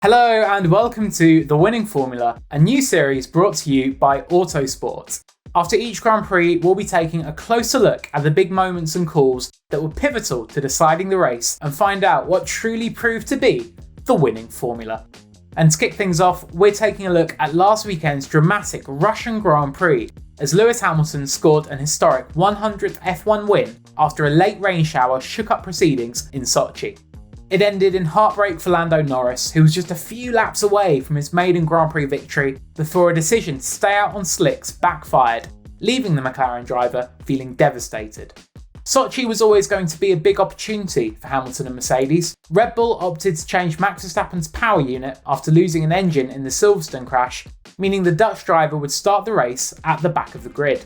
Hello and welcome to The Winning Formula, a new series brought to you by Autosport. After each Grand Prix, we'll be taking a closer look at the big moments and calls that were pivotal to deciding the race and find out what truly proved to be the winning formula. And to kick things off, we're taking a look at last weekend's dramatic Russian Grand Prix as Lewis Hamilton scored an historic 100th F1 win after a late rain shower shook up proceedings in Sochi. It ended in heartbreak for Lando Norris, who was just a few laps away from his maiden Grand Prix victory before a decision to stay out on slicks backfired, leaving the McLaren driver feeling devastated. Sochi was always going to be a big opportunity for Hamilton and Mercedes. Red Bull opted to change Max Verstappen's power unit after losing an engine in the Silverstone crash, meaning the Dutch driver would start the race at the back of the grid.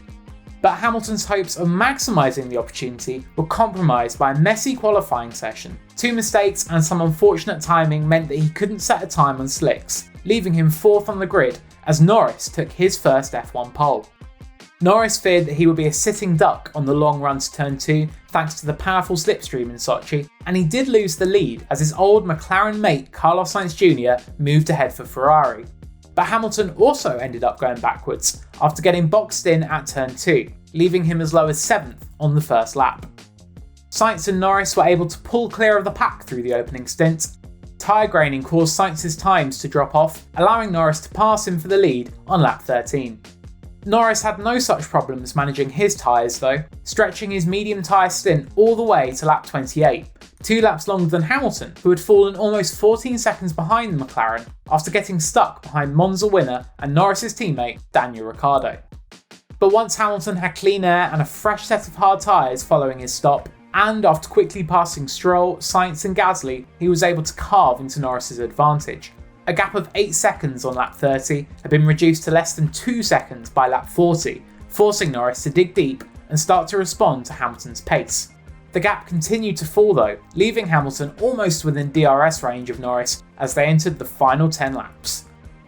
But Hamilton's hopes of maximising the opportunity were compromised by a messy qualifying session. Two mistakes and some unfortunate timing meant that he couldn't set a time on slicks, leaving him fourth on the grid as Norris took his first F1 pole. Norris feared that he would be a sitting duck on the long run to turn 2 thanks to the powerful slipstream in Sochi, and he did lose the lead as his old McLaren mate Carlos Sainz Jr. moved ahead for Ferrari. But Hamilton also ended up going backwards after getting boxed in at turn 2, leaving him as low as 7th on the first lap. Sainz and Norris were able to pull clear of the pack through the opening stint. Tyre graining caused Sainz's times to drop off, allowing Norris to pass him for the lead on lap 13. Norris had no such problems managing his tyres though, stretching his medium tyre stint all the way to lap 28, 2 laps longer than Hamilton, who had fallen almost 14 seconds behind the McLaren after getting stuck behind Monza winner and Norris's teammate Daniel Ricciardo. But once Hamilton had clean air and a fresh set of hard tyres following his stop, and after quickly passing Stroll, Sainz and Gasly, he was able to carve into Norris's advantage. A gap of 8 seconds on lap 30 had been reduced to less than 2 seconds by lap 40, forcing Norris to dig deep and start to respond to Hamilton's pace. The gap continued to fall though, leaving Hamilton almost within DRS range of Norris as they entered the final 10 laps.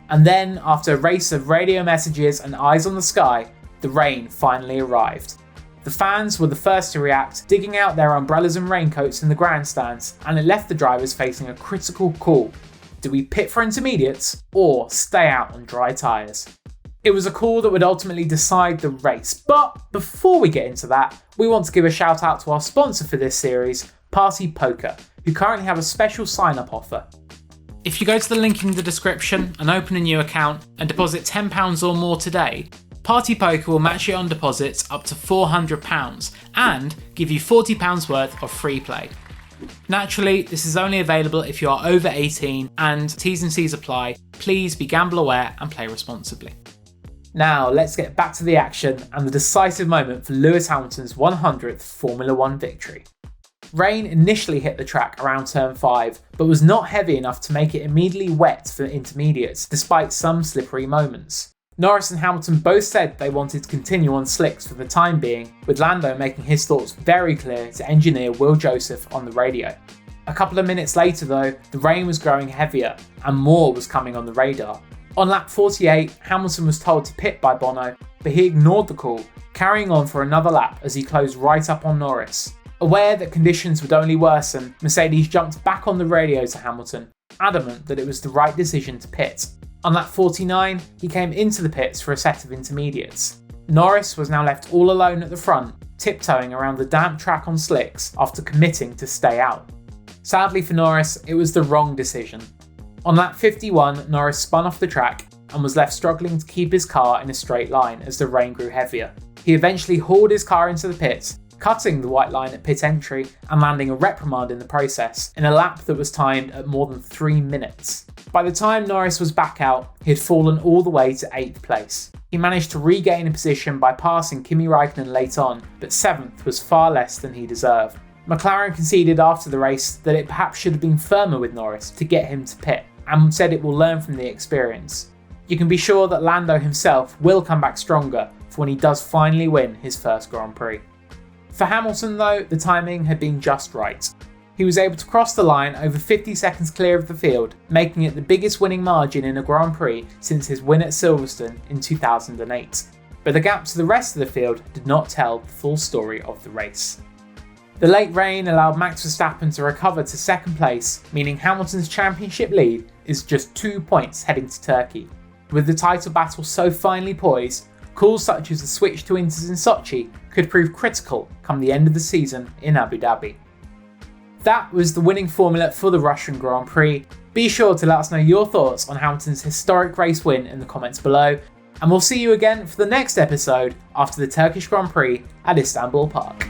And then, after a race of radio messages and eyes on the sky, the rain finally arrived. The fans were the first to react, digging out their umbrellas and raincoats in the grandstands, and it left the drivers facing a critical call. Do we pit for intermediates or stay out on dry tyres? It was a call that would ultimately decide the race, but before we get into that, we want to give a shout out to our sponsor for this series, Party Poker, who currently have a special sign-up offer. If you go to the link in the description and open a new account and deposit £10 or more today, Party Poker will match your on deposits up to £400 and give you £40 worth of free play. Naturally, this is only available if you are over 18 and T&Cs apply. Please be gamble aware and play responsibly. Now let's get back to the action and the decisive moment for Lewis Hamilton's 100th Formula 1 victory. Rain initially hit the track around turn 5, but was not heavy enough to make it immediately wet for intermediates despite some slippery moments. Norris and Hamilton both said they wanted to continue on slicks for the time being, with Lando making his thoughts very clear to engineer Will Joseph on the radio. A couple of minutes later though, the rain was growing heavier and more was coming on the radar. On lap 48, Hamilton was told to pit by Bono, but he ignored the call, carrying on for another lap as he closed right up on Norris. Aware that conditions would only worsen, Mercedes jumped back on the radio to Hamilton, adamant that it was the right decision to pit. On lap 49, he came into the pits for a set of intermediates. Norris was now left all alone at the front, tiptoeing around the damp track on slicks after committing to stay out. Sadly for Norris, it was the wrong decision. On lap 51, Norris spun off the track and was left struggling to keep his car in a straight line as the rain grew heavier. He eventually hauled his car into the pits, cutting the white line at pit entry and landing a reprimand in the process, in a lap that was timed at more than 3 minutes. By the time Norris was back out, he had fallen all the way to 8th place. He managed to regain a position by passing Kimi Räikkönen late on, but 7th was far less than he deserved. McLaren conceded after the race that it perhaps should have been firmer with Norris to get him to pit, and said it will learn from the experience. You can be sure that Lando himself will come back stronger for when he does finally win his first Grand Prix. For Hamilton though, the timing had been just right. He was able to cross the line over 50 seconds clear of the field, making it the biggest winning margin in a Grand Prix since his win at Silverstone in 2008. But the gap to the rest of the field did not tell the full story of the race. The late rain allowed Max Verstappen to recover to second place, meaning Hamilton's championship lead is just 2 points heading to Turkey. With the title battle so finely poised, calls such as the switch to 1's in Sochi could prove critical come the end of the season in Abu Dhabi. That was the winning formula for the Russian Grand Prix. Be sure to let us know your thoughts on Hamilton's historic race win in the comments below, and we'll see you again for the next episode after the Turkish Grand Prix at Istanbul Park.